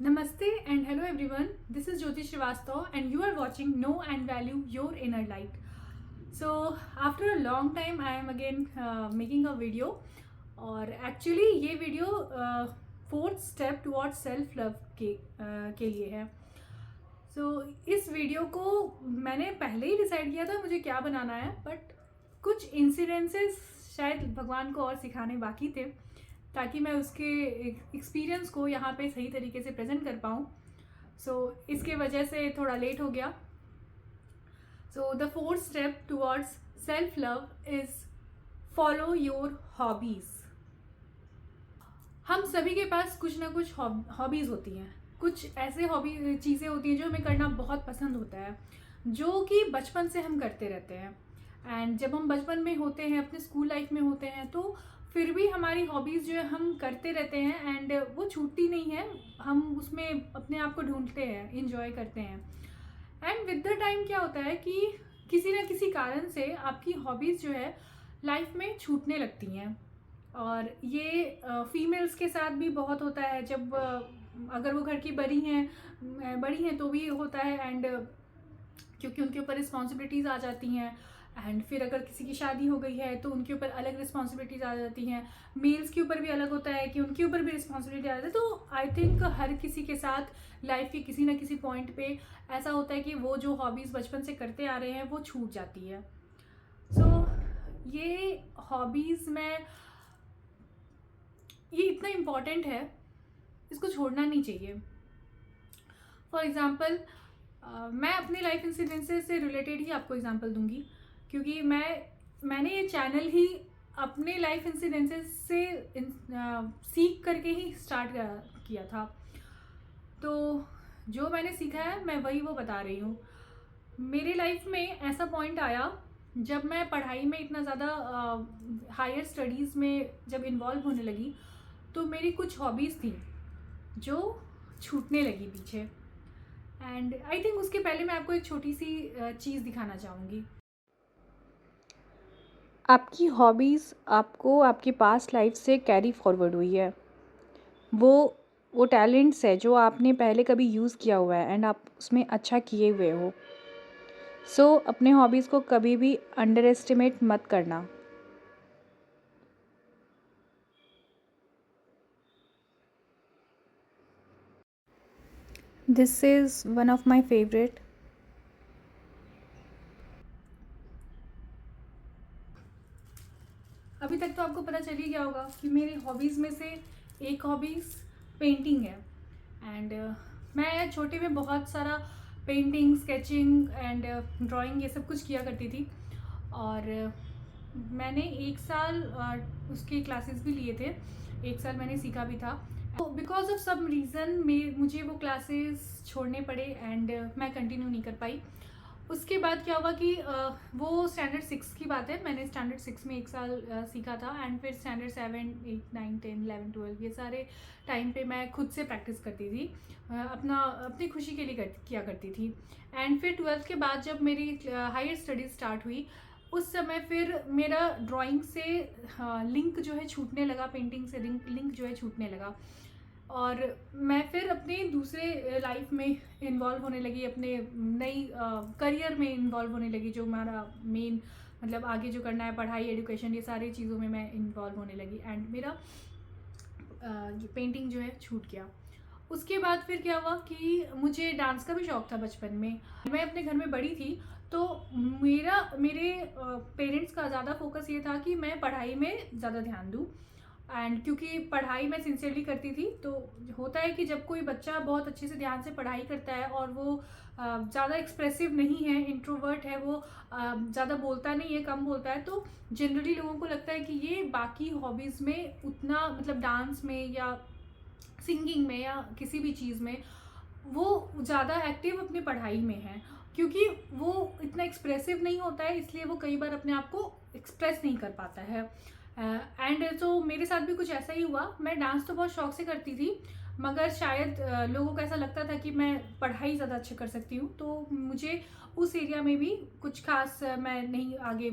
Namaste and hello everyone. This is Jyoti Srivastav and you are watching Know and Value Your Inner Light. So after a long time I am again making a video और actually ये video fourth step towards self love के लिए है. इस video को मैंने पहले ही decide किया था मुझे क्या बनाना है, बट कुछ इंसिडेंसेस शायद भगवान को और सिखाने बाकी थे ताकि मैं उसके एक्सपीरियंस को यहाँ पे सही तरीके से प्रेजेंट कर पाऊँ. इसके वजह से थोड़ा लेट हो गया. The fourth step towards self love is follow your hobbies. हम सभी के पास कुछ ना कुछ हॉबीज़ होती हैं. कुछ ऐसे हॉबी चीज़ें होती हैं जो हमें करना बहुत पसंद होता है, जो कि बचपन से हम करते रहते हैं. एंड जब हम बचपन में होते हैं, अपने स्कूल लाइफ में होते हैं, तो फिर भी हमारी हॉबीज़ जो है हम करते रहते हैं एंड वो छूटती नहीं है. हम उसमें अपने आप को ढूंढते हैं, इंजॉय करते हैं. एंड विद द टाइम क्या होता है कि किसी न किसी कारण से आपकी हॉबीज़ जो है लाइफ में छूटने लगती हैं. और ये फीमेल्स के साथ भी बहुत होता है. जब अगर वो घर की बड़ी हैं तो भी होता है. एंड क्योंकि उनके ऊपर रिस्पॉन्सिबिलिटीज़ आ जाती हैं. एंड फिर अगर किसी की शादी हो गई है तो उनके ऊपर अलग रिस्पॉन्सिबिलिटीज़ आ जाती हैं. मेल्स के ऊपर भी अलग होता है कि उनके ऊपर भी रिस्पॉन्सिबिलिटी आ जाती है. तो आई थिंक हर किसी के साथ लाइफ के किसी ना किसी पॉइंट पे ऐसा होता है कि वो जो हॉबीज़ बचपन से करते आ रहे हैं वो छूट जाती है. ये हॉबीज़ में ये इतना इम्पॉर्टेंट है, इसको छोड़ना नहीं चाहिए. फॉर एग्ज़ाम्पल मैं अपने लाइफ इंसिडेंसेस से रिलेटेड ही आपको एग्जांपल दूंगी, क्योंकि मैंने ये चैनल ही अपने लाइफ इंसिडेंसेस से सीख करके ही स्टार्ट किया था. तो जो मैंने सीखा है मैं वही वो बता रही हूँ. मेरे लाइफ में ऐसा पॉइंट आया जब मैं पढ़ाई में इतना ज़्यादा हायर स्टडीज़ में जब इन्वॉल्व होने लगी, तो मेरी कुछ हॉबीज़ थी जो छूटने लगी पीछे. एंड आई थिंक उसके पहले मैं आपको एक छोटी सी चीज़ दिखाना चाहूँगी. आपकी हॉबीज़ आपको आपकी पास्ट लाइफ से कैरी फॉरवर्ड हुई है. वो टैलेंट्स है जो आपने पहले कभी यूज़ किया हुआ है एंड आप उसमें अच्छा किए हुए हो. अपने हॉबीज़ को कभी भी अंडर एस्टिमेट मत करना. This is one of my favourite. अभी तक तो आपको पता चल ही गया होगा कि मेरी हॉबीज़ में से एक हॉबीज़ पेंटिंग है. एंड मैं छोटे में बहुत सारा पेंटिंग, स्केचिंग एंड ड्राइंग ये सब कुछ किया करती थी. और मैंने 1 साल उसके क्लासेस भी लिए थे. 1 साल मैंने सीखा भी था. तो बिकॉज ऑफ सम रीज़न मुझे वो क्लासेस छोड़ने पड़े एंड मैं कंटिन्यू नहीं कर पाई. उसके बाद क्या हुआ कि वो स्टैंडर्ड 6 की बात है. मैंने स्टैंडर्ड 6 में 1 साल सीखा था. एंड फिर स्टैंडर्ड 7, 8, 9, 10, 11, 12 ये सारे टाइम पे मैं खुद से प्रैक्टिस करती थी. अपनी खुशी के लिए किया करती थी. एंड फिर 12th के बाद जब मेरी हायर स्टडीज़ स्टार्ट हुई, उस समय फिर मेरा ड्राइंग से लिंक जो है छूटने लगा. पेंटिंग से लिंक जो है छूटने लगा. और मैं फिर अपने दूसरे लाइफ में इन्वॉल्व होने लगी, अपने नई करियर में इन्वॉल्व होने लगी. जो हमारा मेन मतलब आगे जो करना है, पढ़ाई, एजुकेशन, ये सारी चीज़ों में मैं इन्वॉल्व होने लगी. एंड मेरा ये पेंटिंग जो है छूट गया. उसके बाद फिर क्या हुआ कि मुझे डांस का भी शौक था बचपन में. मैं अपने घर में बड़ी थी, तो मेरे पेरेंट्स का ज़्यादा फोकस ये था कि मैं पढ़ाई में ज़्यादा ध्यान दूँ. एंड क्योंकि पढ़ाई मैं सिंसियरली करती थी, तो होता है कि जब कोई बच्चा बहुत अच्छे से ध्यान से पढ़ाई करता है और वो ज़्यादा एक्सप्रेसिव नहीं है, इंट्रोवर्ट है, वो ज़्यादा बोलता नहीं है, कम बोलता है, तो जनरली लोगों को लगता है कि ये बाकी हॉबीज़ में उतना मतलब डांस में या सिंगिंग में या किसी भी चीज़ में वो ज़्यादा एक्टिव अपनी पढ़ाई में है. क्योंकि वो इतना एक्सप्रेसिव नहीं होता है, इसलिए वो कई बार अपने आप को एक्सप्रेस नहीं कर पाता है. एंड तो मेरे साथ भी कुछ ऐसा ही हुआ. मैं डांस तो बहुत शौक से करती थी, मगर शायद लोगों को ऐसा लगता था कि मैं पढ़ाई ज़्यादा अच्छा कर सकती हूँ, तो मुझे उस एरिया में भी कुछ खास मैं नहीं आगे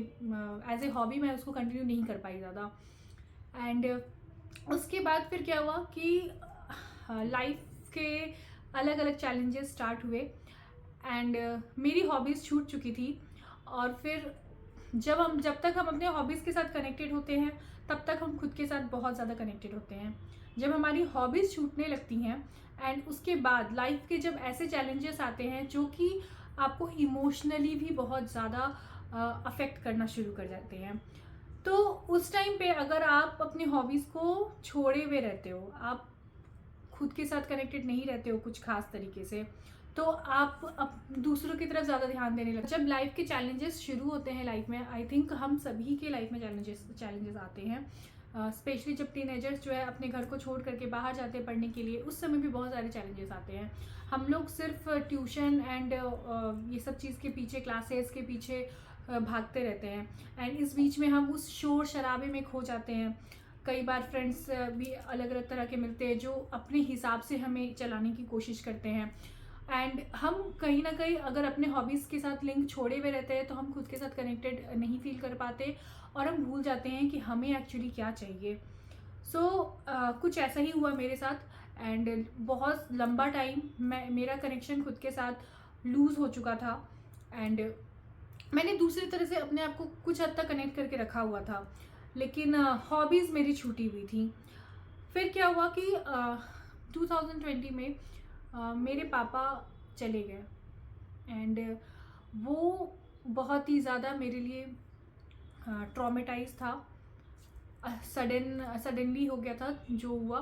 एज ए हॉबी मैं उसको कंटिन्यू नहीं कर पाई ज़्यादा. एंड उसके बाद फिर क्या हुआ कि लाइफ के अलग अलग चैलेंजेस स्टार्ट हुए एंड मेरी हॉबीज़ छूट चुकी थी। और फिर जब तक हम अपने हॉबीज़ के साथ कनेक्टेड होते हैं तब तक हम खुद के साथ बहुत ज़्यादा कनेक्टेड होते हैं। जब हमारी हॉबीज़ छूटने लगती हैं एंड उसके बाद लाइफ के जब ऐसे चैलेंजेस आते हैं जो कि आपको इमोशनली भी बहुत ज़्यादा अफेक्ट करना शुरू कर जाते हैं, तो उस टाइम पे अगर आप अपनी हॉबीज़ को छोड़े हुए रहते हो, आप खुद के साथ कनेक्टेड नहीं रहते हो कुछ खास तरीके से, तो आप दूसरों की तरफ ज़्यादा ध्यान देने लगते। जब लाइफ के चैलेंजेस शुरू होते हैं लाइफ में, आई थिंक हम सभी के लाइफ में चैलेंजेस आते हैं, स्पेशली जब टीनेजर्स जो है अपने घर को छोड़ करके बाहर जाते हैं पढ़ने के लिए, उस समय भी बहुत सारे चैलेंजेस आते हैं। हम लोग सिर्फ ट्यूशन एंड ये सब चीज़ के पीछे, क्लासेस के पीछे भागते रहते हैं एंड इस बीच में हम उस शोर शराबे में खो जाते हैं। कई बार फ्रेंड्स भी अलग अलग तरह के मिलते हैं जो अपने हिसाब से हमें चलाने की कोशिश करते हैं एंड हम कहीं ना कहीं अगर अपने हॉबीज़ के साथ लिंक छोड़े हुए रहते हैं तो हम खुद के साथ कनेक्टेड नहीं फील कर पाते और हम भूल जाते हैं कि हमें एक्चुअली क्या चाहिए। कुछ ऐसा ही हुआ मेरे साथ एंड बहुत लंबा टाइम मेरा कनेक्शन खुद के साथ लूज़ हो चुका था एंड मैंने दूसरी तरह से अपने आप को कुछ हद तक कनेक्ट करके रखा हुआ था, लेकिन हॉबीज़ मेरी छूटी हुई थी। फिर क्या हुआ कि 2020 में मेरे पापा चले गए एंड वो बहुत ही ज़्यादा मेरे लिए ट्रॉमेटाइज था। सडनली हो गया था जो हुआ।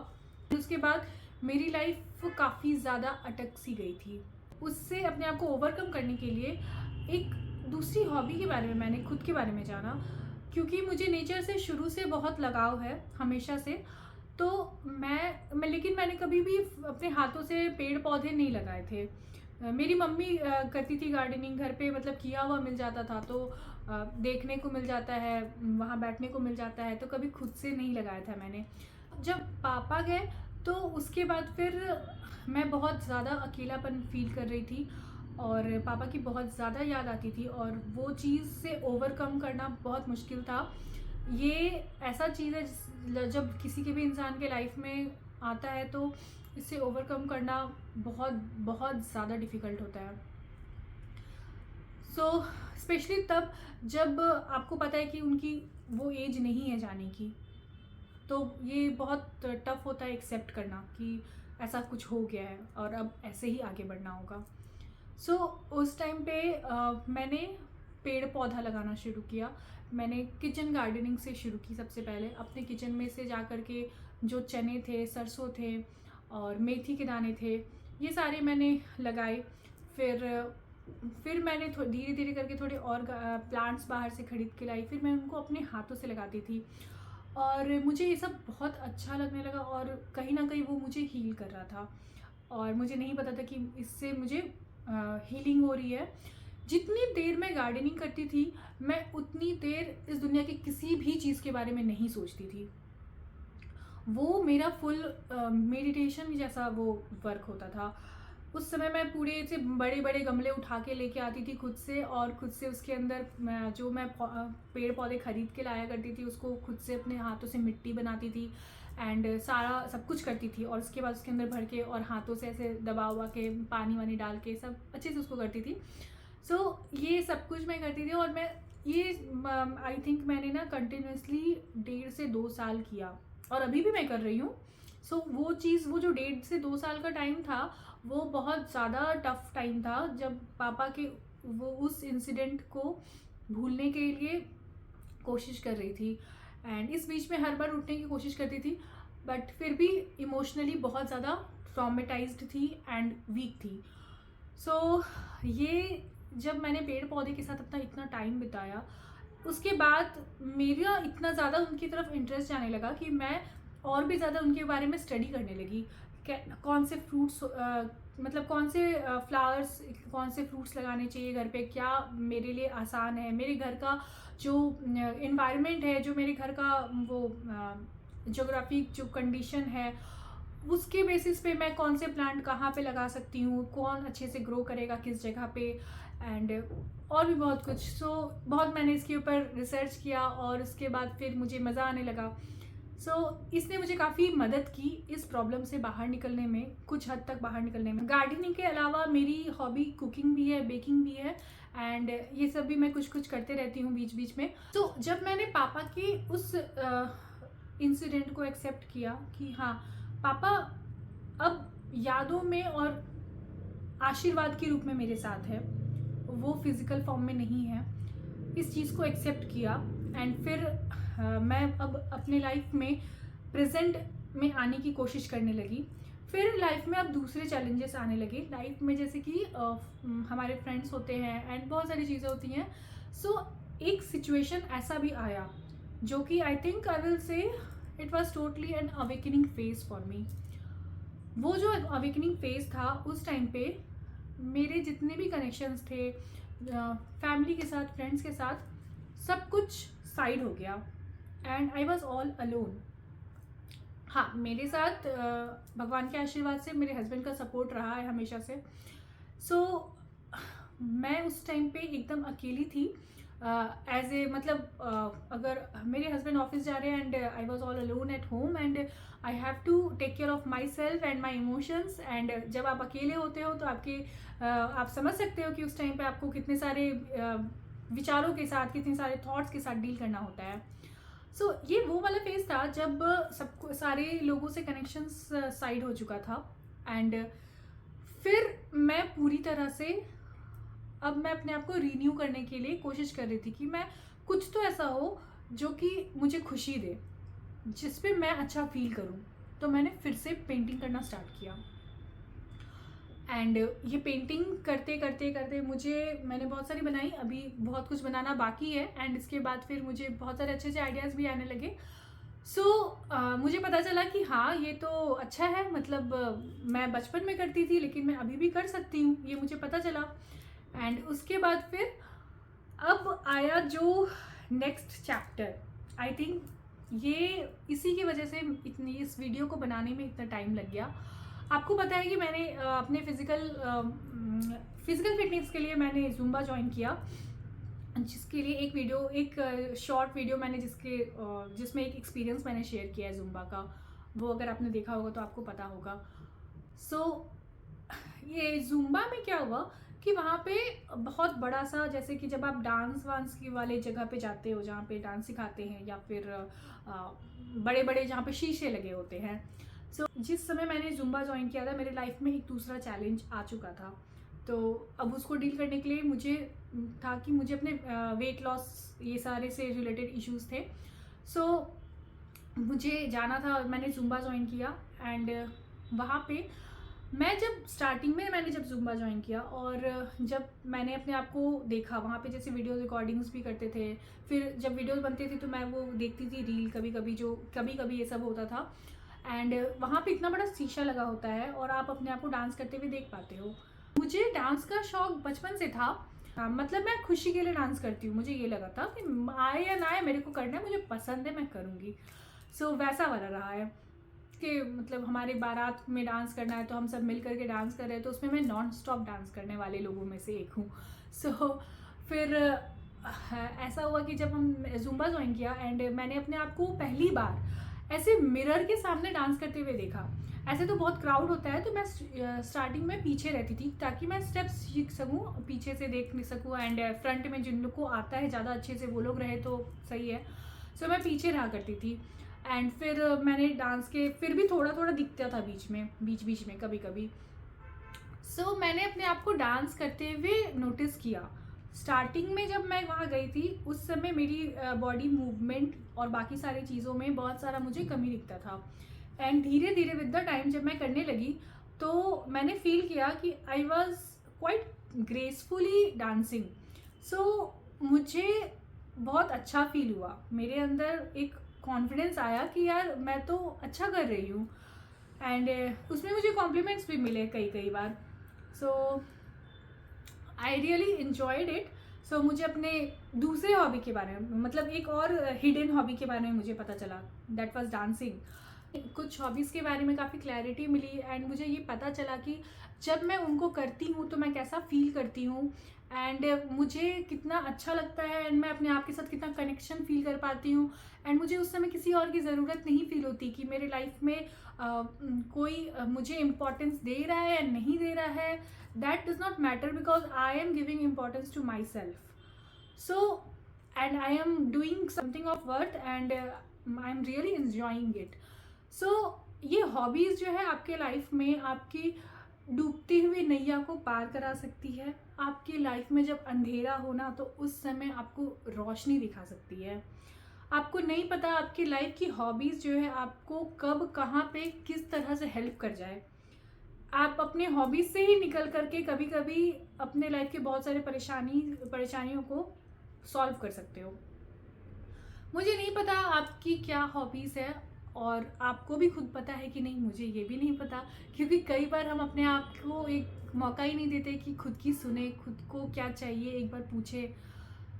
उसके बाद मेरी लाइफ काफ़ी ज़्यादा अटक सी गई थी। उससे अपने आप को ओवरकम करने के लिए एक दूसरी हॉबी के बारे में मैंने खुद के बारे में जाना, क्योंकि मुझे नेचर से शुरू से बहुत लगाव है हमेशा से। तो लेकिन मैंने कभी भी अपने हाथों से पेड़ पौधे नहीं लगाए थे। मेरी मम्मी करती थी गार्डनिंग, घर पे मतलब किया हुआ मिल जाता था तो देखने को मिल जाता है, वहाँ बैठने को मिल जाता है, तो कभी खुद से नहीं लगाया था मैंने। जब पापा गए तो उसके बाद फिर मैं बहुत ज़्यादा अकेलापन फील कर रही थी और पापा की बहुत ज़्यादा याद आती थी और वो चीज़ से ओवरकम करना बहुत मुश्किल था। ये ऐसा चीज़ है जब किसी के भी इंसान के लाइफ में आता है तो इससे ओवरकम करना बहुत बहुत ज़्यादा डिफ़िकल्ट होता है। स्पेशली तब जब आपको पता है कि उनकी वो एज नहीं है जाने की, तो ये बहुत टफ होता है एक्सेप्ट करना कि ऐसा कुछ हो गया है और अब ऐसे ही आगे बढ़ना होगा। उस टाइम पे मैंने पेड़ पौधा लगाना शुरू किया। मैंने किचन गार्डनिंग से शुरू की। सबसे पहले अपने किचन में से जा कर के जो चने थे, सरसों थे और मेथी के दाने थे, ये सारे मैंने लगाए। फिर मैंने धीरे धीरे करके थोड़े और प्लांट्स बाहर से ख़रीद के लाई। फिर मैं उनको अपने हाथों से लगाती थी और मुझे ये सब बहुत अच्छा लगने लगा और कहीं ना कहीं वो मुझे हील कर रहा था और मुझे नहीं पता था कि इससे मुझे हीलिंग हो रही है। जितनी देर मैं गार्डनिंग करती थी मैं उतनी देर इस दुनिया की किसी भी चीज़ के बारे में नहीं सोचती थी। वो मेरा फुल मेडिटेशन जैसा वो वर्क होता था। उस समय मैं पूरे से बड़े बड़े गमले उठा के लेके आती थी खुद से और खुद से उसके अंदर जो मैं पेड़ पौधे ख़रीद के लाया करती थी उसको खुद से अपने हाथों से मिट्टी बनाती थी एंड सारा सब कुछ करती थी और उसके बाद उसके अंदर भर के और हाथों से ऐसे दबा हुआ के पानी वानी डाल के सब अच्छे से उसको करती थी। ये सब कुछ मैं करती थी और मैं ये आई थिंक मैंने ना कंटिन्यूसली 1.5 से 2 साल किया और अभी भी मैं कर रही हूँ। वो जो 1.5 से 2 साल का टाइम था वो बहुत ज़्यादा टफ टाइम था, जब पापा के वो उस इंसिडेंट को भूलने के लिए कोशिश कर रही थी एंड इस बीच में हर बार उठने की कोशिश करती थी, बट फिर भी इमोशनली बहुत ज़्यादा ट्रॉमेटाइज्ड थी एंड वीक थी। ये जब मैंने पेड़ पौधे के साथ अपना इतना टाइम बिताया, उसके बाद मेरा इतना ज़्यादा उनकी तरफ इंटरेस्ट जाने लगा कि मैं और भी ज़्यादा उनके बारे में स्टडी करने लगी। कौन से फ्रूट्स मतलब कौन से फ्लावर्स, कौन से फ्रूट्स लगाने चाहिए घर पे, क्या मेरे लिए आसान है, मेरे घर का जो इन्वायरमेंट है, जो मेरे घर का वो ज्योग्राफिक जो कंडीशन है, उसके बेसिस पे मैं कौन से प्लांट कहाँ पे लगा सकती हूँ, कौन अच्छे से ग्रो करेगा किस जगह पे एंड और भी बहुत कुछ। बहुत मैंने इसके ऊपर रिसर्च किया और उसके बाद फिर मुझे मज़ा आने लगा। सो इसने मुझे काफ़ी मदद की इस प्रॉब्लम से बाहर निकलने में, कुछ हद तक बाहर निकलने में। गार्डनिंग के अलावा मेरी हॉबी कुकिंग भी है, बेकिंग भी है, एंड ये सब भी मैं कुछ कुछ करते रहती हूँ बीच बीच में। तो जब मैंने पापा की उस इंसिडेंट को एक्सेप्ट किया कि हाँ, पापा अब यादों में और आशीर्वाद के रूप में मेरे साथ है, वो फिज़िकल फॉर्म में नहीं है, इस चीज़ को एक्सेप्ट किया। एंड फिर मैं अब अपने लाइफ में प्रेजेंट में आने की कोशिश करने लगी। फिर लाइफ में अब दूसरे चैलेंजेस आने लगे लाइफ में, जैसे कि हमारे फ्रेंड्स होते हैं एंड बहुत सारी चीज़ें होती हैं। सो एक सिचुएशन ऐसा भी आया जो कि I think I will say it was totally an awakening phase for me. वो जो अवेकनिंग फेज था, उस टाइम पे मेरे जितने भी कनेक्शंस थे फैमिली के साथ, फ्रेंड्स के साथ, सब कुछ साइड हो गया and I was all alone. हाँ, मेरे साथ भगवान के आशीर्वाद से मेरे हस्बैंड का सपोर्ट रहा है हमेशा से। सो मैं उस टाइम पे एकदम अकेली थी एज ए, मतलब अगर मेरे हस्बैंड ऑफिस जा रहे हैं and I was all alone at home and I have to take care of myself and my emotions. And जब आप अकेले होते हो तो आप समझ सकते हो कि उस टाइम पे आपको कितने सारे विचारों के साथ, कितने सारे थॉट्स के साथ डील करना होता है। सो ये वो वाला फेज था जब सबको, सारे लोगों से कनेक्शंस साइड हो चुका था। एंड फिर मैं पूरी तरह से, अब मैं अपने आप को रीन्यू करने के लिए कोशिश कर रही थी कि मैं कुछ तो ऐसा हो जो कि मुझे खुशी दे, जिस पे मैं अच्छा फील करूं। तो मैंने फिर से पेंटिंग करना स्टार्ट किया। एंड ये पेंटिंग करते करते करते मैंने बहुत सारी बनाई, अभी बहुत कुछ बनाना बाकी है। एंड इसके बाद फिर मुझे बहुत सारे अच्छे अच्छे आइडियाज़ भी आने लगे। सो मुझे पता चला कि हाँ, ये तो अच्छा है, मतलब मैं बचपन में करती थी लेकिन मैं अभी भी कर सकती हूँ, ये मुझे पता चला। एंड उसके बाद फिर अब आया जो नेक्स्ट चैप्टर। आई थिंक ये इसी की वजह से इस वीडियो को बनाने में इतना टाइम लग गया। आपको पता है कि मैंने अपने फिजिकल फिटनेस के लिए मैंने ज़ुम्बा ज्वाइन किया, जिसके लिए एक शॉर्ट वीडियो मैंने जिसमें एक एक्सपीरियंस मैंने शेयर किया है ज़ुम्बा का, वो अगर आपने देखा होगा तो आपको पता होगा। सो ये ज़ुम्बा में क्या हुआ कि वहाँ पे बहुत बड़ा सा, जैसे कि जब आप डांस वांस की वाले जगह पे जाते हो जहाँ पे डांस सिखाते हैं, या फिर बड़े बड़े जहाँ पे शीशे लगे होते हैं। सो जिस समय मैंने ज़ुम्बा ज्वाइन किया था, मेरे लाइफ में एक दूसरा चैलेंज आ चुका था। तो अब उसको डील करने के लिए मुझे था कि मुझे अपने वेट लॉस, ये सारे से रिलेटेड इश्यूज़ थे। सो मुझे जाना था, मैंने ज़ुम्बा ज्वाइन किया। एंड वहाँ पे मैं जब स्टार्टिंग में मैंने जब ज़ुम्बा ज्वाइन किया और जब मैंने अपने आप को देखा वहाँ पे, जैसे वीडियो रिकॉर्डिंग्स भी करते थे, फिर जब वीडियोस बनते थे तो मैं वो देखती थी रील, कभी कभी ये सब होता था। एंड वहाँ पे इतना बड़ा शीशा लगा होता है और आप अपने आप को डांस करते हुए देख पाते हो। मुझे डांस का शौक बचपन से था, मतलब मैं खुशी के लिए डांस करती हूँ, मुझे ये लगा था कि आए या ना आए मेरे को करना है, मुझे पसंद है, मैं करूँगी। सो वैसा वाला रहा है कि मतलब हमारे बारात में डांस करना है तो हम सब मिल करके डांस कर रहे हैं, तो उसमें मैं नॉन स्टॉप डांस करने वाले लोगों में से एक हूँ। सो फिर ऐसा हुआ कि जब हम ज़ुम्बा ज्वाइन किया एंड मैंने अपने आप को पहली बार ऐसे मिरर के सामने डांस करते हुए देखा। ऐसे तो बहुत क्राउड होता है, तो मैं स्टार्टिंग में पीछे रहती थी ताकि मैं स्टेप्स सीख सकूँ, पीछे से देख सकूँ, एंड फ्रंट में जिन लोग को आता है ज़्यादा अच्छे से वो लोग रहे तो सही है। सो मैं पीछे रहा करती थी। एंड फिर मैंने डांस के फिर भी थोड़ा थोड़ा दिखता था बीच में कभी कभी। सो मैंने अपने आप को डांस करते हुए नोटिस किया। स्टार्टिंग में जब मैं वहाँ गई थी उस समय मेरी बॉडी मूवमेंट और बाकी सारी चीज़ों में बहुत सारा मुझे कमी दिखता था। एंड धीरे धीरे विद द टाइम जब मैं करने लगी तो मैंने फील किया कि I was quite gracefully dancing. So मुझे बहुत अच्छा फील हुआ, मेरे अंदर एक कॉन्फिडेंस आया कि यार मैं तो अच्छा कर रही हूँ। एंड उसमें मुझे कॉम्प्लीमेंट्स भी मिले कई बार। सो आई रियली इन्जॉयड इट। सो मुझे अपने दूसरे हॉबी के बारे में, मतलब एक और हिडन हॉबी के बारे में मुझे पता चला, दैट वाज डांसिंग। कुछ हॉबीज़ के बारे में काफ़ी क्लैरिटी मिली एंड मुझे ये पता चला कि जब मैं उनको करती हूँ तो मैं कैसा फ़ील करती हूँ एंड मुझे कितना अच्छा लगता है एंड मैं अपने आप के साथ कितना कनेक्शन फ़ील कर पाती हूँ एंड मुझे उस समय किसी और की ज़रूरत नहीं फ़ील होती कि मेरे लाइफ में कोई मुझे इम्पोर्टेंस दे रहा है या नहीं दे रहा है. That does not matter because I am giving importance to myself. So, and I am doing something of worth and I'm really enjoying it. So, ये हॉबीज़ जो है आपके लाइफ में आपकी डूबती हुई नैया को पार करा सकती है. आपकी लाइफ में जब अंधेरा हो ना तो उस समय आपको रोशनी दिखा सकती है. आपको नहीं पता आपकी लाइफ की हॉबीज़ जो है आपको कब कहाँ पे किस तरह से हेल्प कर जाए. आप अपने हॉबीज़ से ही निकल करके कभी कभी अपने लाइफ के बहुत सारे परेशानियों को सॉल्व कर सकते हो. मुझे नहीं पता आपकी क्या हॉबीज़ है और आपको भी खुद पता है कि नहीं, मुझे ये भी नहीं पता क्योंकि कई बार हम अपने आप को एक मौका ही नहीं देते कि खुद की सुने, खुद को क्या चाहिए एक बार पूछे.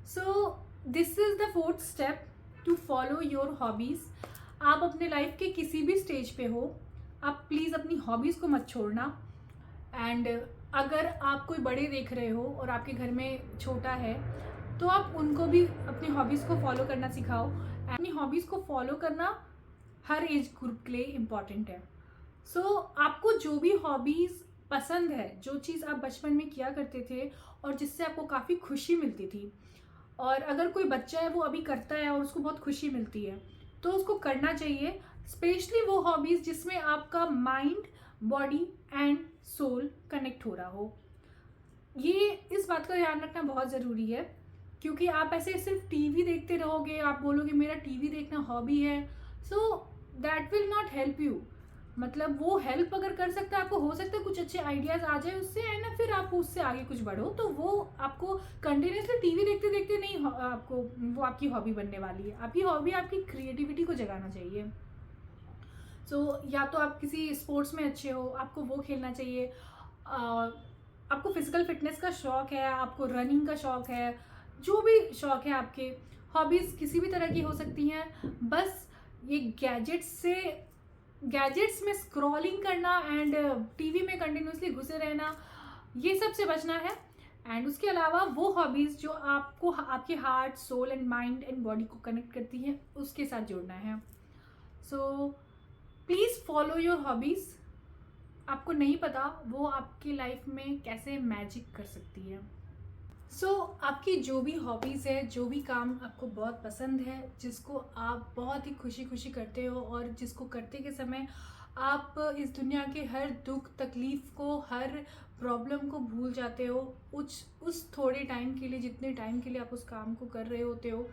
So this is the 4th step to follow your hobbies. आप अपने लाइफ के किसी भी स्टेज पे हो, आप प्लीज़ अपनी हॉबीज़ को मत छोड़ना. एंड अगर आप कोई बड़े देख रहे हो और आपके घर में छोटा है तो आप उनको भी अपनी हॉबीज़ को फॉलो करना सिखाओ. अपनी हॉबीज़ को फॉलो करना हर एज ग्रुप के लिए इम्पॉर्टेंट है. सो आपको जो भी हॉबीज़ पसंद है, जो चीज़ आप बचपन में किया करते थे और जिससे आपको काफ़ी खुशी मिलती थी, और अगर कोई बच्चा है वो अभी करता है और उसको बहुत खुशी मिलती है तो उसको करना चाहिए. स्पेशली वो हॉबीज़ जिसमें आपका mind, body and soul connect हो रहा हो. ये इस बात का ध्यान रखना बहुत ज़रूरी है क्योंकि आप ऐसे सिर्फ टीवी देखते रहोगे, आप बोलोगे मेरा टीवी देखना हॉबी है, so that will not help you. मतलब वो हेल्प अगर कर सकता है, आपको हो सकता है कुछ अच्छे आइडियाज़ आ जाए उससे एंड ना फिर आप उससे आगे कुछ बढ़ो, तो वो आपको कंटिन्यूसली टीवी देखते देखते नहीं आपको वो आपकी हॉबी बनने वाली है. आपकी हॉबी आपकी क्रिएटिविटी को जगाना चाहिए. सो या तो आप किसी स्पोर्ट्स में अच्छे हो, आपको वो खेलना चाहिए. आपको फिजिकल फिटनेस का शौक़ है, आपको रनिंग का शौक़ है, जो भी शौक़ है आपके, हॉबीज़ किसी भी तरह की हो सकती हैं. बस ये गैजेट्स में स्क्रॉलिंग करना एंड टीवी में कंटिन्यूसली घुसे रहना, ये सब से बचना है. एंड उसके अलावा वो हॉबीज़ जो आपको आपके heart, soul and mind and body को कनेक्ट करती हैं, उसके साथ जोड़ना है. So please follow your hobbies. आपको नहीं पता वो आपकी लाइफ में कैसे मैजिक कर सकती है. सो आपकी जो भी हॉबीज़ है, जो भी काम आपको बहुत पसंद है, जिसको आप बहुत ही खुशी खुशी करते हो और जिसको करते के समय आप इस दुनिया के हर दुख तकलीफ़ को, हर प्रॉब्लम को भूल जाते हो, उस थोड़े टाइम के लिए, जितने टाइम के लिए आप उस काम को कर रहे होते हो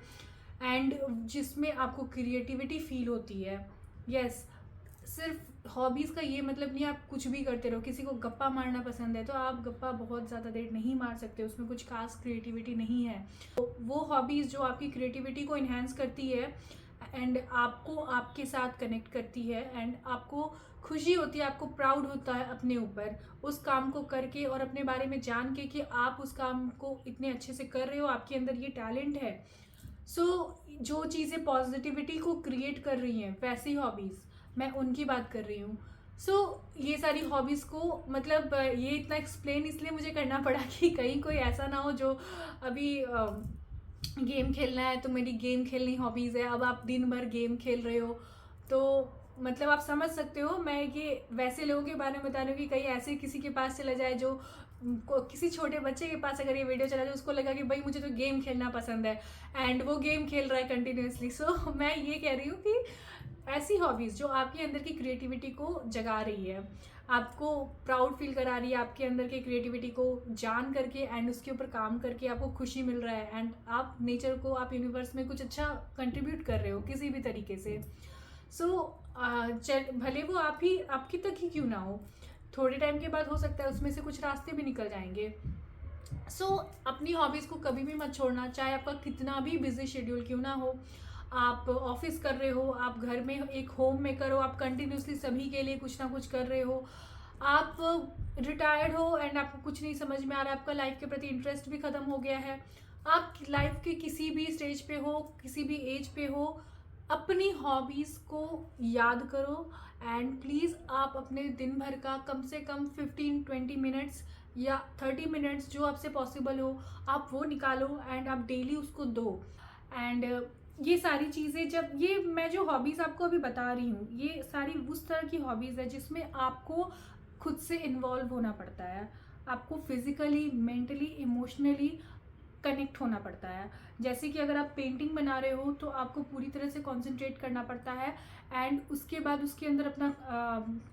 एंड जिसमें आपको क्रिएटिविटी फील होती है. यस, सिर्फ हॉबीज़ का ये मतलब नहीं आप कुछ भी करते रहो. किसी को गप्पा मारना पसंद है तो आप गप्पा बहुत ज़्यादा देर नहीं मार सकते, उसमें कुछ खास क्रिएटिविटी नहीं है. तो वो हॉबीज़ जो आपकी क्रिएटिविटी को इन्हेंस करती है एंड आपको आपके साथ कनेक्ट करती है एंड आपको खुशी होती है, आपको प्राउड होता है अपने ऊपर उस काम को करके और अपने बारे में जान के कि आप उस काम को इतने अच्छे से कर रहे हो, आपके अंदर ये टैलेंट है. सो जो चीज़ें पॉजिटिविटी को क्रिएट कर रही हैं वैसी हॉबीज़ मैं उनकी बात कर रही हूँ. सो ये सारी हॉबीज़ को मतलब ये इतना एक्सप्लेन इसलिए मुझे करना पड़ा कि कहीं कोई ऐसा ना हो जो अभी गेम खेलना है तो मेरी गेम खेलनी हॉबीज़ है, अब आप दिन भर गेम खेल रहे हो, तो मतलब आप समझ सकते हो. मैं ये वैसे लोगों के बारे में बता रही हूँ कि कहीं ऐसे किसी के पास चला जाए जो किसी छोटे बच्चे के पास अगर ये वीडियो चला जाए उसको लगा कि भाई मुझे तो गेम खेलना पसंद है एंड वो गेम खेल रहा है कंटिन्यूसली. सो मैं ये कह रही हूँ कि ऐसी हॉबीज़ जो आपके अंदर की क्रिएटिविटी को जगा रही है, आपको प्राउड फील करा रही है, आपके अंदर की क्रिएटिविटी को जान करके एंड उसके ऊपर काम करके आपको खुशी मिल रहा है एंड आप नेचर को, आप यूनिवर्स में कुछ अच्छा कंट्रीब्यूट कर रहे हो किसी भी तरीके से. सो भले वो आपकी तक ही क्यों ना हो, थोड़े टाइम के बाद हो सकता है उसमें से कुछ रास्ते भी निकल जाएंगे. सो अपनी हॉबीज़ को कभी भी मत छोड़ना, चाहे आपका कितना भी बिजी शेड्यूल क्यों ना हो. आप ऑफिस कर रहे हो, आप घर में एक होम मेकर हो, आप कंटिन्यूसली सभी के लिए कुछ ना कुछ कर रहे हो, आप रिटायर्ड हो एंड आपको कुछ नहीं समझ में आ रहा है, आपका लाइफ के प्रति इंटरेस्ट भी ख़त्म हो गया है, आप लाइफ के किसी भी स्टेज पे हो, किसी भी एज पे हो, अपनी हॉबीज़ को याद करो एंड प्लीज़ आप अपने दिन भर का कम से कम 15-20 मिनट्स या 30 मिनट्स जो आपसे पॉसिबल हो आप वो निकालो एंड आप डेली उसको दो। एंड ये सारी चीज़ें जब ये मैं जो हॉबीज़ आपको अभी बता रही हूँ ये सारी उस तरह की हॉबीज़ है जिसमें आपको खुद से इन्वॉल्व होना पड़ता है, आपको फिज़िकली, मेंटली, इमोशनली कनेक्ट होना पड़ता है। जैसे कि अगर आप पेंटिंग बना रहे हो तो आपको पूरी तरह से कंसंट्रेट करना पड़ता है एंड उसके बाद उसके अंदर अपना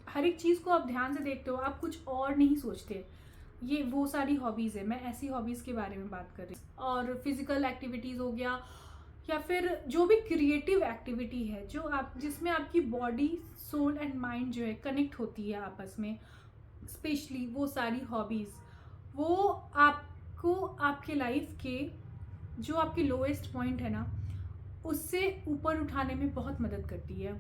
हर एक चीज़ को आप ध्यान से देखते हो, आप कुछ और नहीं सोचते। ये वो सारी हॉबीज़ है, मैं ऐसी हॉबीज़ के बारे में बात कर रही हूँ। और फिज़िकल एक्टिविटीज़ हो गया या फिर जो भी क्रिएटिव एक्टिविटी है जो आप जिसमें आपकी बॉडी, सोल एंड माइंड जो है कनेक्ट होती है आपस में, स्पेशली वो सारी हॉबीज़ वो आपको आपके लाइफ के जो आपके लोएस्ट पॉइंट है ना उससे ऊपर उठाने में बहुत मदद करती है।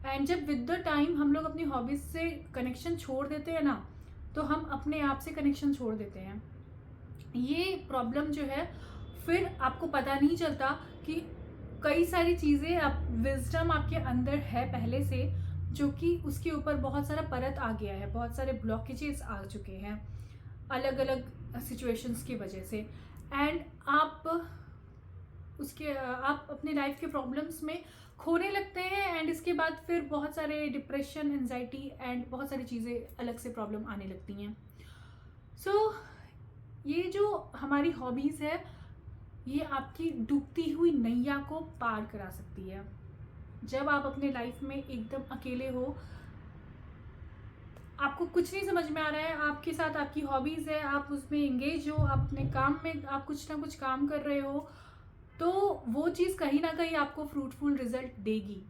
एंड जब विद द टाइम हम लोग अपनी हॉबीज़ से कनेक्शन छोड़ देते हैं ना तो हम अपने आप से कनेक्शन छोड़ देते हैं। ये प्रॉब्लम जो है फिर आपको पता नहीं चलता कि कई सारी चीज़ें आप विजडम आपके अंदर है पहले से जो कि उसके ऊपर बहुत सारा परत आ गया है, बहुत सारे ब्लॉकेजेस आ चुके हैं अलग अलग सिचुएशंस की वजह से। एंड आप अपने लाइफ के प्रॉब्लम्स में खोने लगते हैं एंड इसके बाद फिर बहुत सारे डिप्रेशन, एंजाइटी एंड बहुत सारी चीज़ें अलग से प्रॉब्लम आने लगती हैं। सो ये जो हमारी हॉबीज़ है ये आपकी डूबती हुई नैया को पार करा सकती है। जब आप अपने लाइफ में एकदम अकेले हो, आपको कुछ नहीं समझ में आ रहा है, आपके साथ आपकी हॉबीज़ है, आप उसमें एंगेज हो, आप अपने काम में आप कुछ ना कुछ काम कर रहे हो, तो वो चीज़ कहीं ना कहीं आपको फ्रूटफुल रिजल्ट देगी।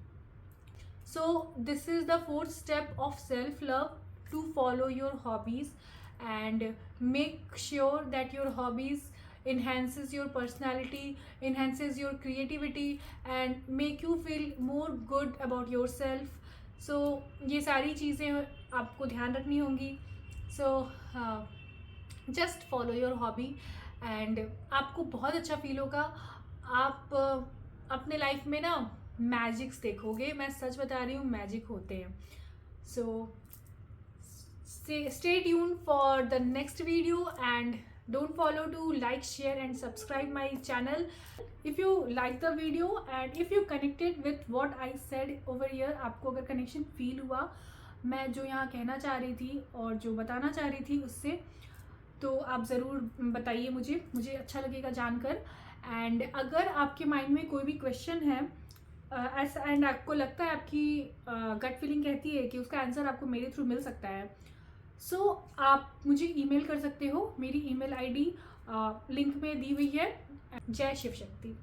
So this is the fourth step of self love, to follow your hobbies and make sure that your hobbies enhances your personality, enhances your creativity and make you feel more good about yourself. So ये सारी चीज़ें आपको ध्यान रखनी होंगी। So just follow your hobby and आपको बहुत अच्छा फील होगा। आप अपने लाइफ में ना मैजिक्स देखोगे, मैं सच बता रही हूँ, मैजिक होते हैं। So stay tuned for the next video and don't follow to like, share and subscribe my channel if you like the video and if you connected with what I said over here। आपको अगर connection feel हुआ मैं जो यहाँ कहना चाह रही थी और जो बताना चाह रही थी उससे, तो आप ज़रूर बताइए मुझे अच्छा लगेगा जानकर। एंड अगर आपके माइंड में कोई भी क्वेश्चन है ऐसा एंड आपको लगता है, आपकी गट फीलिंग कहती है कि उसका आंसर आपको मेरे थ्रू मिल सकता है, सो आप मुझे ईमेल कर सकते हो। मेरी ईमेल आईडी लिंक में दी हुई है। जय शिव शक्ति।